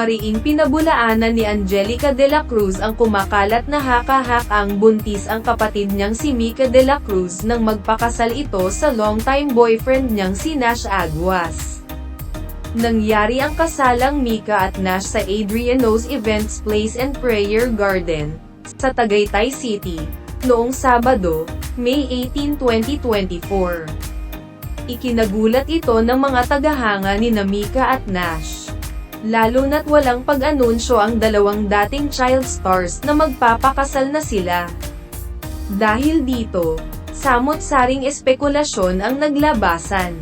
Mariing pinabulaanan ni Angelica de la Cruz ang kumakalat na haka-hakang buntis ang kapatid niyang si Mika de la Cruz nang magpakasal ito sa longtime boyfriend niyang si Nash Aguas. Nangyari ang kasalang Mika at Nash sa Adriano's Events Place and Prayer Garden, sa Tagaytay City, noong Sabado, May 18, 2024. Ikinagulat ito ng mga tagahanga ni Mika at Nash. Lalo na't walang pag-anunsyo ang dalawang dating child stars na magpapakasal na sila. Dahil dito, samot-saring espekulasyon ang naglabasan.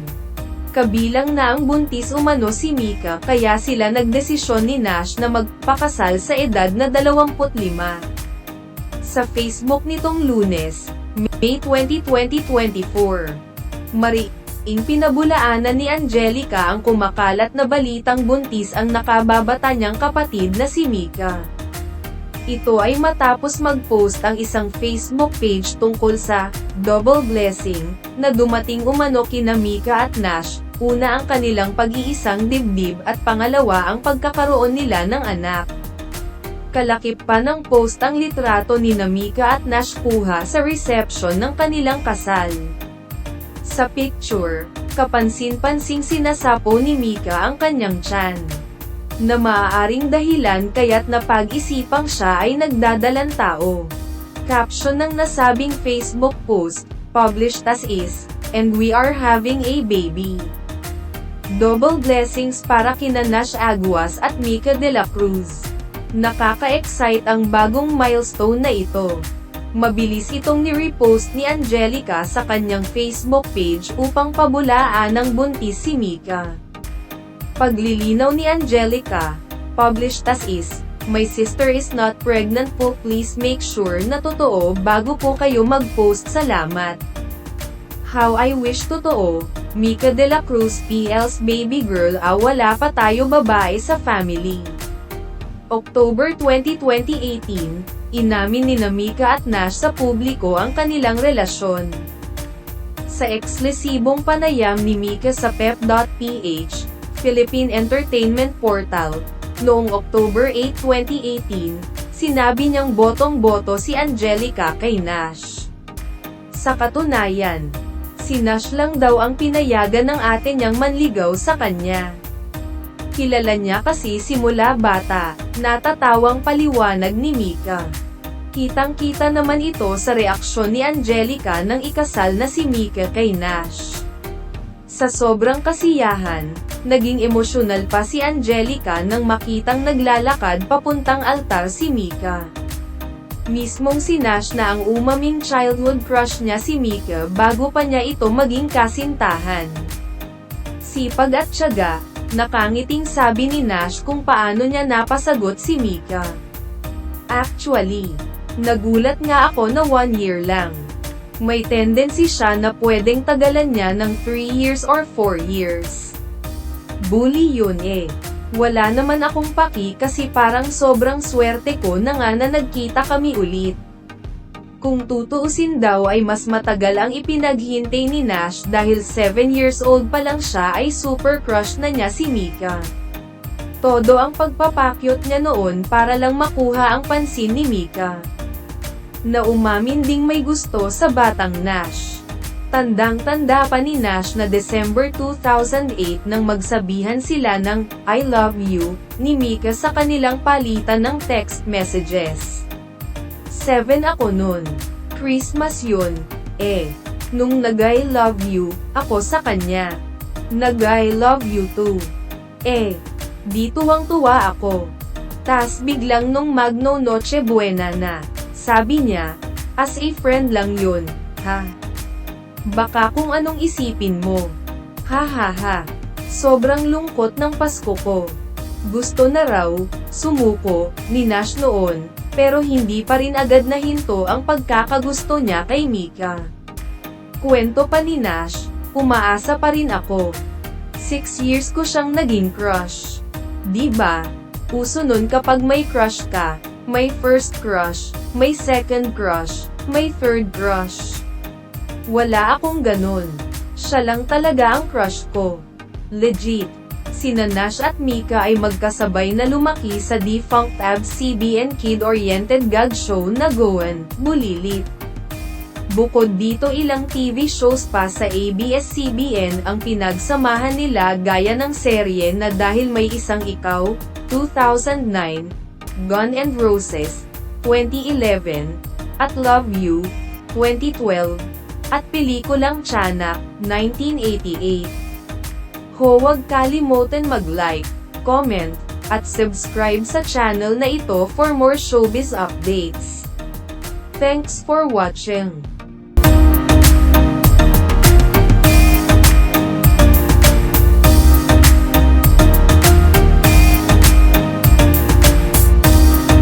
Kabilang na ang buntis umano si Mika kaya sila nagdesisyon ni Nash na magpakasal sa edad na 25. Sa Facebook nitong Lunes, May 20, 2024, pinabulaanan ni Angelica ang kumakalat na balitang buntis ang nakababata niyang kapatid na si Mika. Ito ay matapos mag-post ang isang Facebook page tungkol sa double blessing na dumating umano kina Mika at Nash, una ang kanilang pag-iisang dibdib at pangalawa ang pagkakaroon nila ng anak. Kalakip pa ng post ang litrato ni Mika at Nash kuha sa reception ng kanilang kasal. Sa picture, kapansin-pansing sinasapo ni Mika ang kanyang tiyan, na maaaring dahilan kaya't napag-isipang siya ay nagdadalang tao. Caption ng nasabing Facebook post, published as is, "And we are having a baby." Double blessings para kina Nash Aguas at Mika de la Cruz. Nakaka-excite ang bagong milestone na ito. Mabilis itong ni-repost ni Angelica sa kanyang Facebook page upang pabulaan ng buntis si Mika. Paglilinaw ni Angelica, published as is, "My sister is not pregnant po, please make sure na totoo bago po kayo mag-post, salamat. How I wish totoo, Mika de la Cruz PL's baby girl, wala pa tayo babae sa family." October 20, 2018, inamin ni Mika at Nash sa publiko ang kanilang relasyon. Sa eksklusibong panayam ni Mika sa pep.ph, Philippine Entertainment Portal, noong October 8, 2018, sinabi niyang botong-boto si Angelica kay Nash. Sa katunayan, si Nash lang daw ang pinayagan ng ate niyang manligaw sa kanya. Kilala niya kasi simula bata, natatawang paliwanag ni Mika. Kitang-kita naman ito sa reaksyon ni Angelica nang ikasal na si Mika kay Nash. Sa sobrang kasiyahan, naging emosyonal pa si Angelica nang makitang naglalakad papuntang altar si Mika. Mismong si Nash na ang umaming childhood crush niya si Mika bago pa niya ito maging kasintahan. Sipag at tiyaga, nakangiting sabi ni Nash kung paano niya napasagot si Mika. "Actually, nagulat nga ako na 1 year lang. May tendency siya na pwedeng tagalan niya ng 3 years or 4 years. Bully yun eh. Wala naman akong paki kasi parang sobrang swerte ko na nga na nagkita kami ulit." Kung tutuusin daw ay mas matagal ang ipinaghintay ni Nash dahil 7 years old pa lang siya ay super crush na niya si Mika. Todo ang pagpapakyut niya noon para lang makuha ang pansin ni Mika, na umamin ding may gusto sa batang Nash. Tandang-tanda pa ni Nash na December 2008 nang magsabihan sila ng "I love you" ni Mika sa kanilang palitan ng text messages. 7 ako nun. Christmas yun. Nung nag-I love you, ako sa kanya. Nag-I love you too. Di tuwang-tuwa ako. Tas biglang nung Magno Noche Buena na, sabi niya, as a friend lang yun, ha? Baka kung anong isipin mo. Ha ha ha. Sobrang lungkot ng Pasko ko. Gusto na raw, sumuko, ni Nash noon, pero hindi pa rin agad nahinto ang pagkakagusto niya kay Mika. Kwento pa ni Nash, umaasa pa rin ako. 6 years ko siyang naging crush. Diba? Uso nun kapag may crush ka, may first crush, may second crush, may third crush. Wala akong ganun. Siya lang talaga ang crush ko. Legit. Sina Nash at Mika ay magkasabay na lumaki sa defunct ABS-CBN kid-oriented gag show na Goan, Bulilit. Bukod dito ilang TV shows pa sa ABS-CBN ang pinagsamahan nila gaya ng serye na Dahil May Isang Ikaw, 2009, Gun and Roses, 2011, at Love You, 2012, at pelikulang Tiyanak, 1988. Huwag kalimutan mag-like, comment, at subscribe sa channel na ito for more showbiz updates. Thanks for watching.